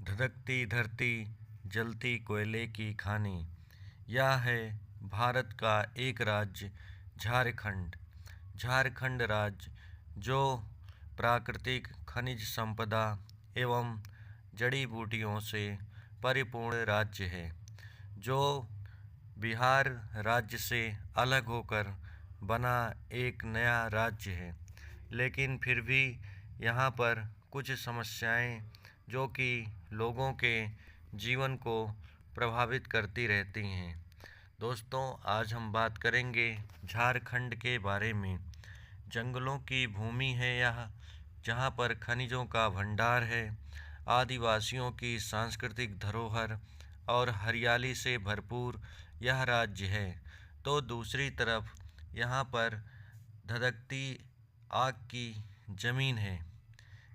धधकती धरती, जलती कोयले की खानी। यह है भारत का एक राज्य झारखंड। झारखंड राज्य जो प्राकृतिक खनिज संपदा एवं जड़ी बूटियों से परिपूर्ण राज्य है, जो बिहार राज्य से अलग होकर बना एक नया राज्य है। लेकिन फिर भी यहाँ पर कुछ समस्याएं जो कि लोगों के जीवन को प्रभावित करती रहती हैं। दोस्तों, आज हम बात करेंगे झारखंड के बारे में। जंगलों की भूमि है यह, जहाँ पर खनिजों का भंडार है, आदिवासियों की सांस्कृतिक धरोहर और हरियाली से भरपूर यह राज्य है। तो दूसरी तरफ यहाँ पर धधकती आग की ज़मीन है।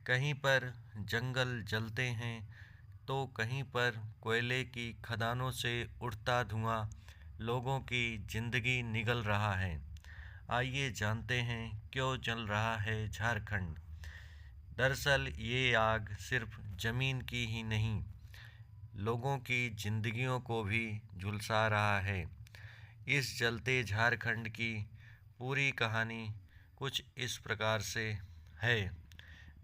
कहीं पर जंगल जलते हैं तो कहीं पर कोयले की खदानों से उठता धुआं लोगों की ज़िंदगी निगल रहा है। आइए जानते हैं क्यों जल रहा है झारखंड। दरअसल ये आग सिर्फ ज़मीन की ही नहीं, लोगों की ज़िंदगियों को भी झुलसा रहा है। इस जलते झारखंड की पूरी कहानी कुछ इस प्रकार से है।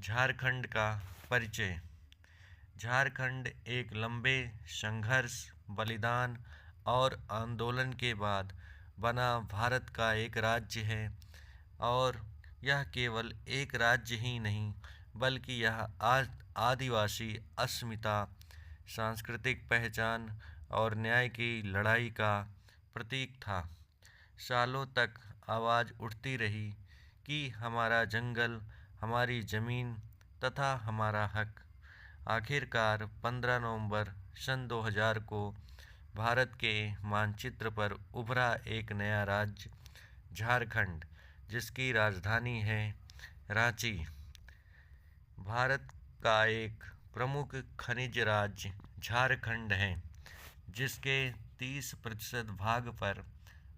झारखंड का परिचय। झारखंड एक लंबे संघर्ष, बलिदान और आंदोलन के बाद बना भारत का एक राज्य है। और यह केवल एक राज्य ही नहीं, बल्कि यह आदिवासी अस्मिता, सांस्कृतिक पहचान और न्याय की लड़ाई का प्रतीक था। सालों तक आवाज़ उठती रही कि हमारा जंगल, हमारी ज़मीन तथा हमारा हक। आखिरकार 15 नवंबर सन 2000 को भारत के मानचित्र पर उभरा एक नया राज्य झारखंड, जिसकी राजधानी है रांची। भारत का एक प्रमुख खनिज राज्य झारखंड है, जिसके 30% भाग पर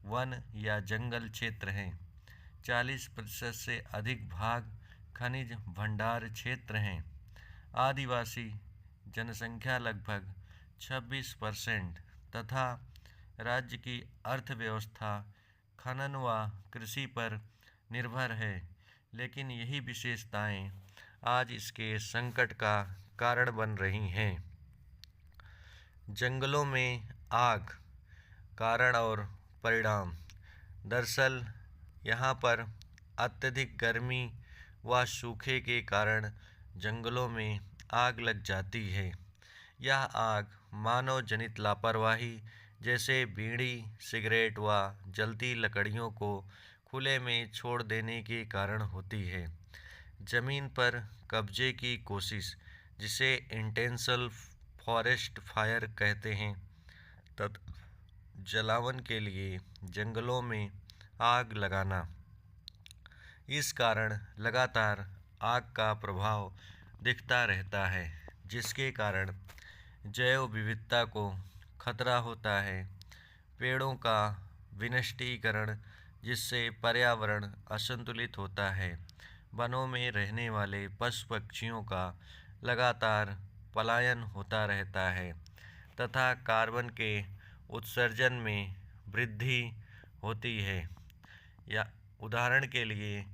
वन या जंगल क्षेत्र हैं। 40% से अधिक भाग खनिज भंडार क्षेत्र हैं। आदिवासी जनसंख्या लगभग 26% तथा राज्य की अर्थव्यवस्था खनन व कृषि पर निर्भर है। लेकिन यही विशेषताएं आज इसके संकट का कारण बन रही हैं। जंगलों में आग, कारण और परिणाम। दरअसल यहाँ पर अत्यधिक गर्मी व सूखे के कारण जंगलों में आग लग जाती है। यह आग मानव जनित लापरवाही, जैसे बीड़ी, सिगरेट व जलती लकड़ियों को खुले में छोड़ देने के कारण होती है। ज़मीन पर कब्जे की कोशिश, जिसे इंटेंशनल फॉरेस्ट फायर कहते हैं, तथा जलावन के लिए जंगलों में आग लगाना। इस कारण लगातार आग का प्रभाव दिखता रहता है, जिसके कारण जैव विविधता को खतरा होता है। पेड़ों का विनष्टीकरण, जिससे पर्यावरण असंतुलित होता है। वनों में रहने वाले पशु पक्षियों का लगातार पलायन होता रहता है तथा कार्बन के उत्सर्जन में वृद्धि होती है। या उदाहरण के लिए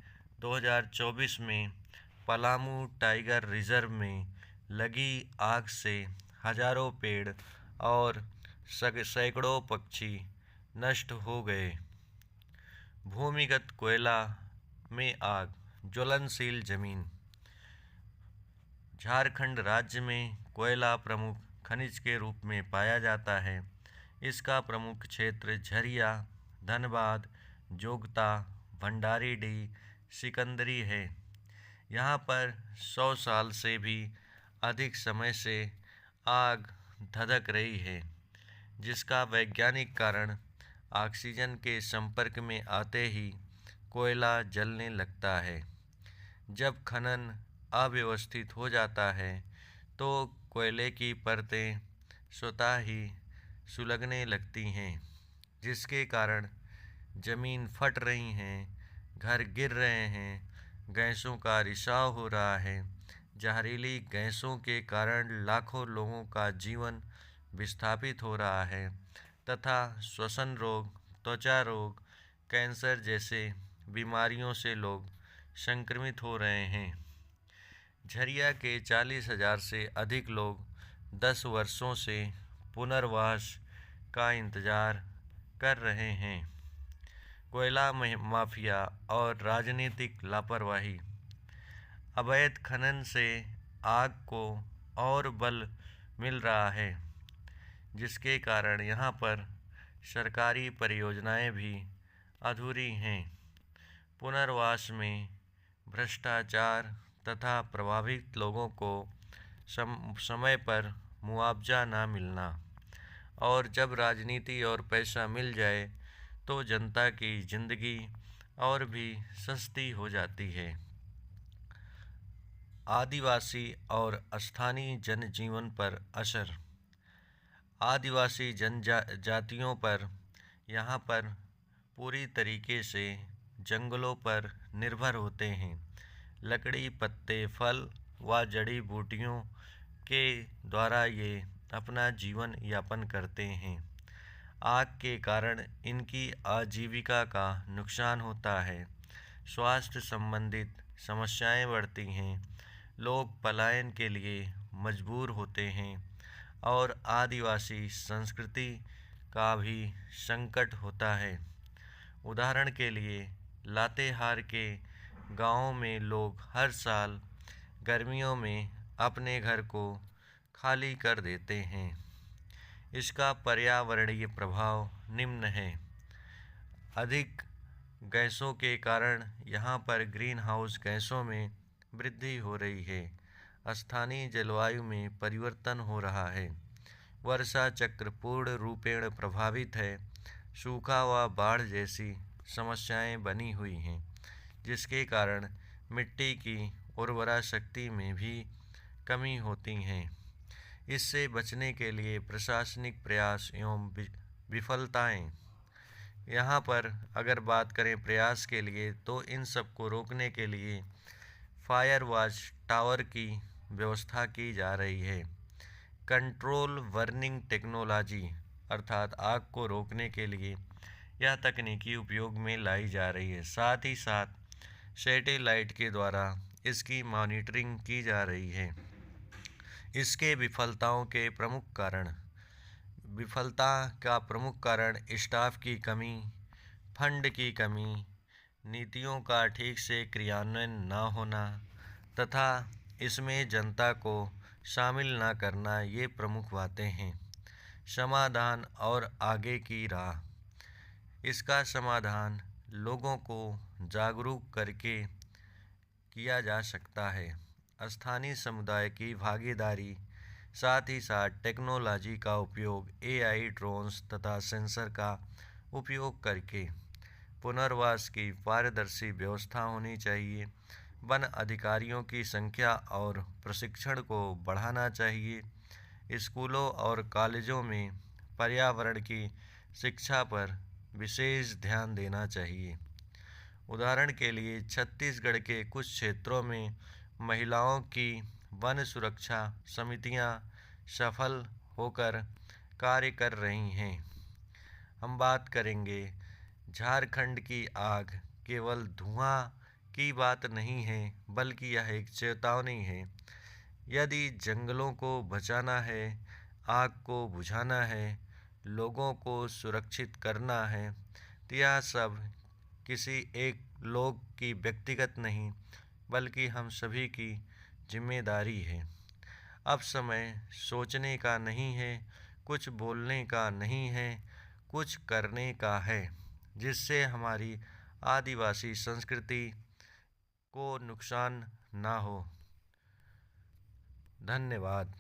2024 में पलामू टाइगर रिजर्व में लगी आग से हजारों पेड़ और सैकड़ों पक्षी नष्ट हो गए। भूमिगत कोयला में आग, ज्वलनशील जमीन। झारखंड राज्य में कोयला प्रमुख खनिज के रूप में पाया जाता है। इसका प्रमुख क्षेत्र झरिया, धनबाद, जोगता, भंडारीडीह, सिकंदरी है। यहाँ पर 100 साल से भी अधिक समय से आग धधक रही है, जिसका वैज्ञानिक कारण ऑक्सीजन के संपर्क में आते ही कोयला जलने लगता है। जब खनन अव्यवस्थित हो जाता है तो कोयले की परतें स्वतः ही सुलगने लगती हैं, जिसके कारण ज़मीन फट रही हैं, घर गिर रहे हैं, गैसों का रिसाव हो रहा है, जहरीली गैसों के कारण लाखों लोगों का जीवन विस्थापित हो रहा है तथा श्वसन रोग, त्वचा रोग, कैंसर जैसे बीमारियों से लोग संक्रमित हो रहे हैं। झरिया के 40,000 से अधिक लोग 10 वर्षों से पुनर्वास का इंतज़ार कर रहे हैं। कोयला माफिया और राजनीतिक लापरवाही। अवैध खनन से आग को और बल मिल रहा है, जिसके कारण यहाँ पर सरकारी परियोजनाएं भी अधूरी हैं। पुनर्वास में भ्रष्टाचार तथा प्रभावित लोगों को समय पर मुआवजा न मिलना, और जब राजनीति और पैसा मिल जाए तो जनता की जिंदगी और भी सस्ती हो जाती है। आदिवासी और स्थानीय जनजीवन पर असर। आदिवासी जनजातियों पर यहाँ पर पूरी तरीके से जंगलों पर निर्भर होते हैं। लकड़ी, पत्ते, फल व जड़ी बूटियों के द्वारा ये अपना जीवन यापन करते हैं। आग के कारण इनकी आजीविका का नुकसान होता है। स्वास्थ्य संबंधित समस्याएं बढ़ती हैं। लोग पलायन के लिए मजबूर होते हैं और आदिवासी संस्कृति का भी संकट होता है। उदाहरण के लिए लातेहार के गाँव में लोग हर साल गर्मियों में अपने घर को खाली कर देते हैं। इसका पर्यावरणीय प्रभाव निम्न है। अधिक गैसों के कारण यहाँ पर ग्रीन हाउस गैसों में वृद्धि हो रही है। स्थानीय जलवायु में परिवर्तन हो रहा है। वर्षा चक्र पूर्ण रूपेण प्रभावित है। सूखा व बाढ़ जैसी समस्याएं बनी हुई हैं, जिसके कारण मिट्टी की उर्वरा शक्ति में भी कमी होती हैं। इससे बचने के लिए प्रशासनिक प्रयास एवं विफलताएं। यहाँ पर अगर बात करें प्रयास के लिए, तो इन सब को रोकने के लिए फायर वॉच टावर की व्यवस्था की जा रही है। कंट्रोल बर्निंग टेक्नोलॉजी अर्थात आग को रोकने के लिए यह तकनीकी उपयोग में लाई जा रही है। साथ ही साथ सैटेलाइट के द्वारा इसकी मॉनिटरिंग की जा रही है। इसके विफलता का प्रमुख कारण स्टाफ की कमी, फंड की कमी, नीतियों का ठीक से क्रियान्वयन न होना तथा इसमें जनता को शामिल न करना, ये प्रमुख बातें हैं। समाधान और आगे की राह। इसका समाधान लोगों को जागरूक करके किया जा सकता है। स्थानीय समुदाय की भागीदारी, साथ ही साथ टेक्नोलॉजी का उपयोग, एआई, ड्रोन्स तथा सेंसर का उपयोग करके पुनर्वास की पारदर्शी व्यवस्था होनी चाहिए। वन अधिकारियों की संख्या और प्रशिक्षण को बढ़ाना चाहिए। स्कूलों और कॉलेजों में पर्यावरण की शिक्षा पर विशेष ध्यान देना चाहिए। उदाहरण के लिए छत्तीसगढ़ के कुछ क्षेत्रों में महिलाओं की वन सुरक्षा समितियां सफल होकर कार्य कर रही हैं। हम बात करेंगे झारखंड की आग केवल धुआं की बात नहीं है, बल्कि यह एक चेतावनी है। यदि जंगलों को बचाना है, आग को बुझाना है, लोगों को सुरक्षित करना है, तो यह सब किसी एक लोग की व्यक्तिगत नहीं, बल्कि हम सभी की जिम्मेदारी है। अब समय सोचने का नहीं है, कुछ बोलने का नहीं है, कुछ करने का है, जिससे हमारी आदिवासी संस्कृति को नुकसान ना हो। धन्यवाद।